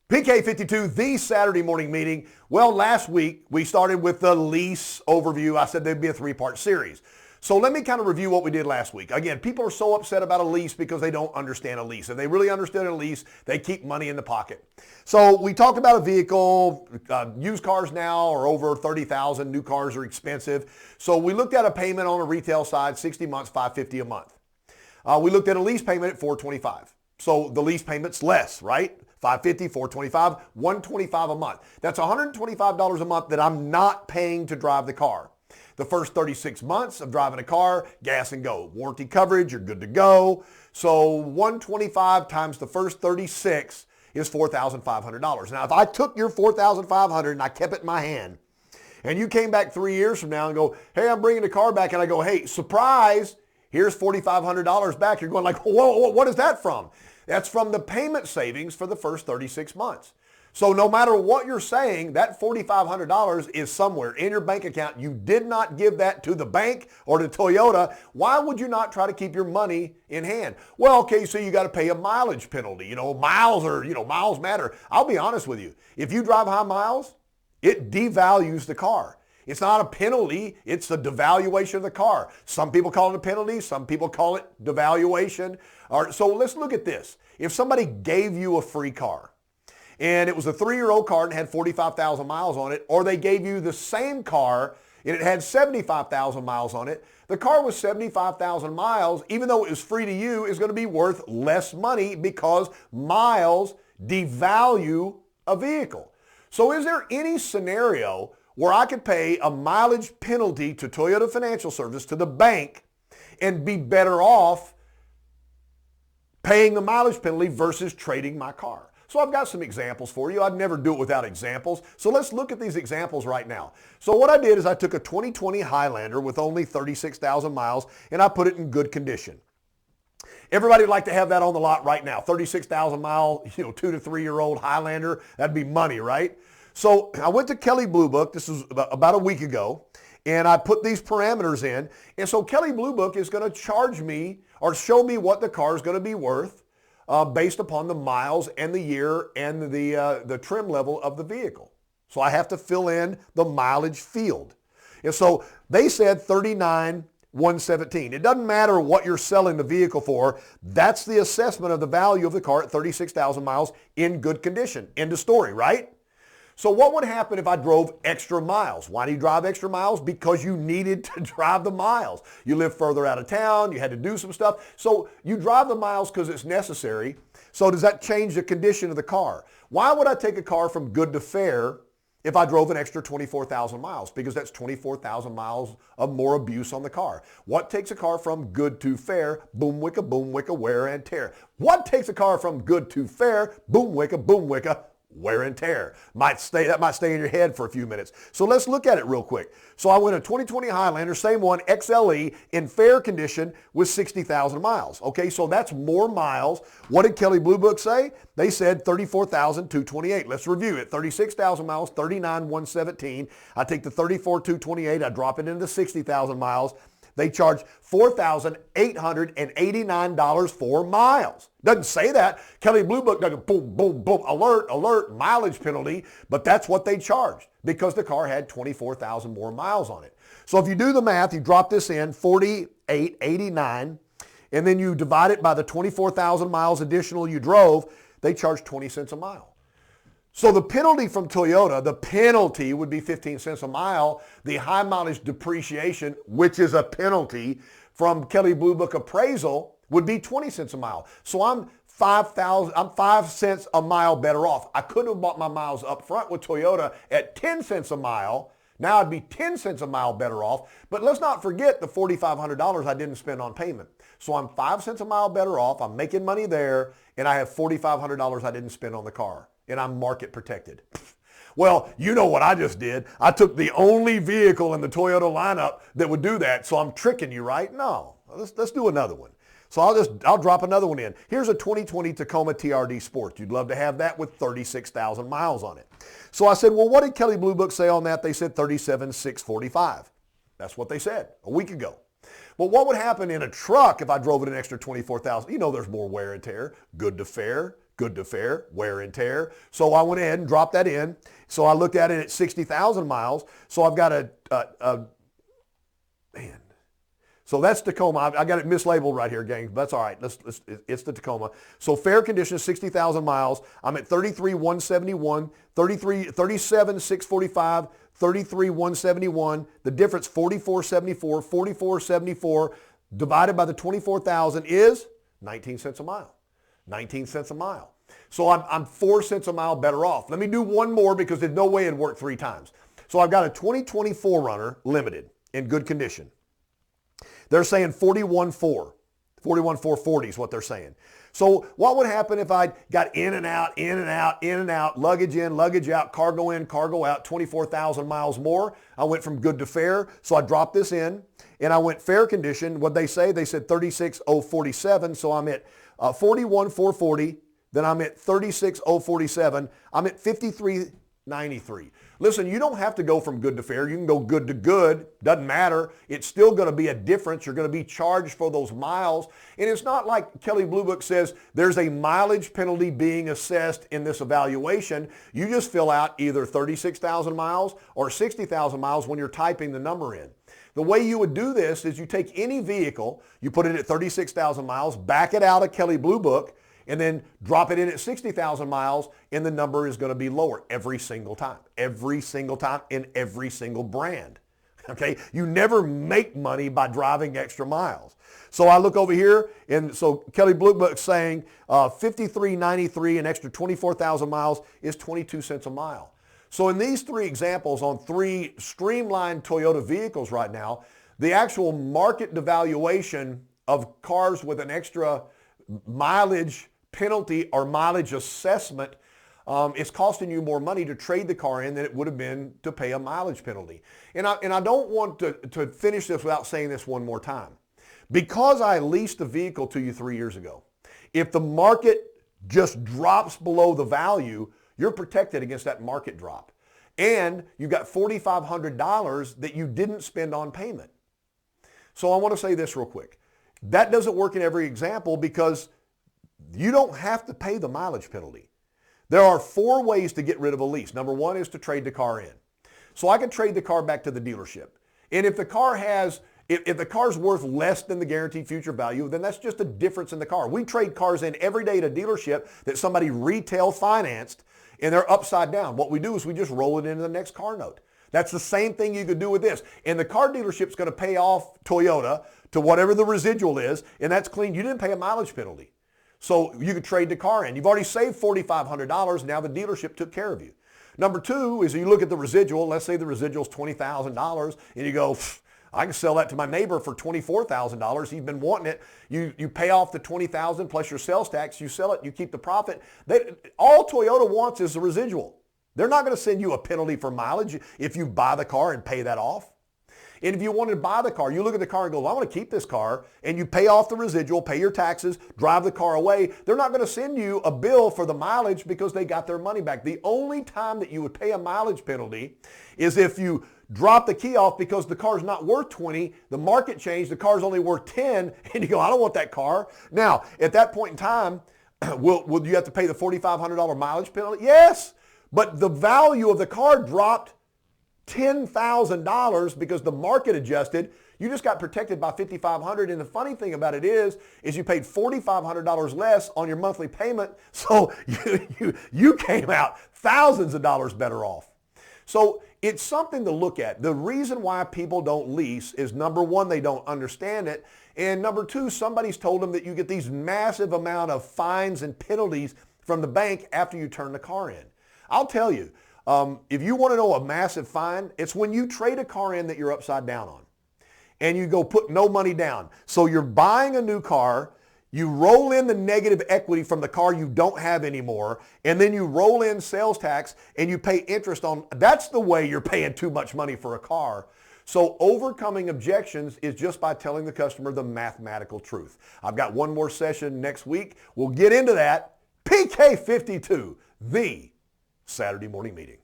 PK52, the Saturday morning meeting. Well, last week we started with the lease overview. I said there'd be a three-part series. So let me kind of review what we did last week. Again, people are so upset about a lease because they don't understand a lease. If they really understood a lease, they keep money in the pocket. So we talked about a vehicle. Used cars now are over $30,000. New cars are expensive. So we looked at a payment on the retail side, 60 months, $550 a month. We looked at a lease payment at $425. So the lease payment's less, right? $550, $425, $125 a month. That's $125 a month that I'm not paying to drive the car. The first 36 months of driving a car, gas and go. Warranty coverage, you're good to go. So $125 times the first 36 is $4,500. Now, if I took your $4,500 and I kept it in my hand, and you came back 3 years from now and go, hey, I'm bringing the car back, and I go, hey, surprise, here's $4,500 back. You're going like, whoa, what is that from? That's from the payment savings for the first 36 months. So no matter what you're saying, that $4,500 is somewhere in your bank account. You did not give that to the bank or to Toyota. Why would you not try to keep your money in hand? Well, okay, so you got to pay a mileage penalty. Miles matter. I'll be honest with you. If you drive high miles, it devalues the car. It's not a penalty, it's the devaluation of the car. Some people call it a penalty, some people call it devaluation. All right, so let's look at this. If somebody gave you a free car and it was a 3-year-old car and had 45,000 miles on it, or they gave you the same car and it had 75,000 miles on it, the car with 75,000 miles, even though it was free to you, is going to be worth less money because miles devalue a vehicle. So is there any scenario where I could pay a mileage penalty to Toyota Financial Service, to the bank, and be better off paying the mileage penalty versus trading my car? So I've got some examples for you. I'd never do it without examples. So let's look at these examples right now. So what I did is I took a 2020 Highlander with only 36,000 miles and I put it in good condition. Everybody would like to have that on the lot right now. 36,000 mile, 2 to 3 year old Highlander. That'd be money, right? So I went to Kelley Blue Book, this was about a week ago, and I put these parameters in. And so Kelley Blue Book is going to charge me or show me what the car is going to be worth based upon the miles and the year and the trim level of the vehicle. So I have to fill in the mileage field. And so they said 39,117. It doesn't matter what you're selling the vehicle for. That's the assessment of the value of the car at 36,000 miles in good condition. End of story, right? So what would happen if I drove extra miles? Why do you drive extra miles? Because you needed to drive the miles. You live further out of town, you had to do some stuff. So you drive the miles because it's necessary. So does that change the condition of the car? Why would I take a car from good to fair if I drove an extra 24,000 miles? Because that's 24,000 miles of more abuse on the car. What takes a car from good to fair? Boom wicka, wear and tear. What takes a car from good to fair? Boom wicka, wear and tear. That might stay in your head for a few minutes. So let's look at it real quick. So I went a 2020 Highlander, same one, XLE, in fair condition with 60,000 miles. Okay, so that's more miles. What did Kelley Blue Book say? They said 34,228. Let's review it. 36,000 miles, 39,117. I take the 34,228, I drop it into 60,000 miles. They charge $4,889 for miles. Doesn't say that. Kelley Blue Book doesn't boom, alert, mileage penalty, but that's what they charged because the car had 24,000 more miles on it. So if you do the math, you drop this in, 4889, and then you divide it by the 24,000 miles additional you drove, they charge 20 cents a mile. So the penalty from Toyota, the penalty would be 15 cents a mile. The high mileage depreciation, which is a penalty from Kelley Blue Book appraisal, would be 20 cents a mile. So I'm 5 cents a mile better off. I couldn't have bought my miles up front with Toyota at 10 cents a mile. Now I'd be 10 cents a mile better off. But let's not forget the $4,500 I didn't spend on payment. So I'm 5 cents a mile better off. I'm making money there, and I have $4,500 I didn't spend on the car. And I'm market protected. Well, you know what I just did. I took the only vehicle in the Toyota lineup that would do that, so I'm tricking you, right? No, let's do another one. So I'll drop another one in. Here's a 2020 Tacoma TRD Sport. You'd love to have that with 36,000 miles on it. So I said, well, what did Kelley Blue Book say on that? They said 37,645. That's what they said a week ago. But what would happen in a truck if I drove it an extra 24,000? You know there's more wear and tear. Good to fair, good to fair, wear and tear. So I went ahead and dropped that in. So I looked at it at 60,000 miles. So I've got man. So that's Tacoma. I got it mislabeled right here, gang. That's all right. It's the Tacoma. So fair condition, 60,000 miles. I'm at 33,171, 37,645, 33,171. The difference, 44.74. 44.74 divided by the 24,000 is 19 cents a mile. 19 cents a mile. So I'm 4 cents a mile better off. Let me do one more because there's no way it'd work 3 times. So I've got a 2024 runner limited in good condition. They're saying 41.4. 41.440 is what they're saying. So what would happen if I got in and out, in and out, in and out, luggage in, luggage out, cargo in, cargo out, 24,000 miles more? I went from good to fair, so I dropped this in, and I went fair condition. What they say? They said 36,047, so I'm at 41,440. Then I'm at 36,047. I'm at 53.93. Listen, you don't have to go from good to fair. You can go good to good. Doesn't matter. It's still going to be a difference. You're going to be charged for those miles. And it's not like Kelley Blue Book says there's a mileage penalty being assessed in this evaluation. You just fill out either 36,000 miles or 60,000 miles when you're typing the number in. The way you would do this is you take any vehicle, you put it at 36,000 miles, back it out of Kelley Blue Book, and then drop it in at 60,000 miles, and the number is going to be lower every single time in every single brand. Okay? You never make money by driving extra miles. So I look over here, and so Kelley Blue Book saying 53.93, an extra 24,000 miles is 22 cents a mile. So in these 3 examples on 3 streamlined Toyota vehicles right now, the actual market devaluation of cars with an extra mileage penalty or mileage assessment is costing you more money to trade the car in than it would have been to pay a mileage penalty. And I don't want to finish this without saying this one more time. Because I leased the vehicle to you 3 years ago, if the market just drops below the value, you're protected against that market drop. And you got $4,500 that you didn't spend on payment. So I want to say this real quick. That doesn't work in every example because you don't have to pay the mileage penalty. There are 4 ways to get rid of a lease. Number 1 is to trade the car in. So I can trade the car back to the dealership. And if the car's worth less than the guaranteed future value, then that's just a difference in the car. We trade cars in every day at a dealership that somebody retail financed, and they're upside down. What we do is we just roll it into the next car note. That's the same thing you could do with this. And the car dealership's going to pay off Toyota to whatever the residual is, and that's clean. You didn't pay a mileage penalty. So you could trade the car in. You've already saved $4,500. Now the dealership took care of you. Number 2 is you look at the residual. Let's say the residual is $20,000, and you go, I can sell that to my neighbor for $24,000. He's been wanting it. You pay off the $20,000 plus your sales tax. You sell it. You keep the profit. All Toyota wants is the residual. They're not going to send you a penalty for mileage if you buy the car and pay that off. And if you wanted to buy the car, you look at the car and go, well, I want to keep this car, and you pay off the residual, pay your taxes, drive the car away. They're not going to send you a bill for the mileage because they got their money back. The only time that you would pay a mileage penalty is if you drop the key off because the car's not worth 20, the market changed, the car's only worth 10, and you go, I don't want that car. Now, at that point in time, will you have to pay the $4,500 mileage penalty? Yes, but the value of the car dropped $10,000 because the market adjusted. You just got protected by $5,500. And the funny thing about it is you paid $4,500 less on your monthly payment. So you came out thousands of dollars better off. So it's something to look at. The reason why people don't lease is, number 1, they don't understand it. And number 2, somebody's told them that you get these massive amount of fines and penalties from the bank after you turn the car in. I'll tell you, if you want to know a massive fine, it's when you trade a car in that you're upside down on and you go put no money down. So you're buying a new car, you roll in the negative equity from the car you don't have anymore, and then you roll in sales tax and you pay interest on. That's the way you're paying too much money for a car. So overcoming objections is just by telling the customer the mathematical truth. I've got one more session next week. We'll get into that. PK52, the Saturday morning meeting.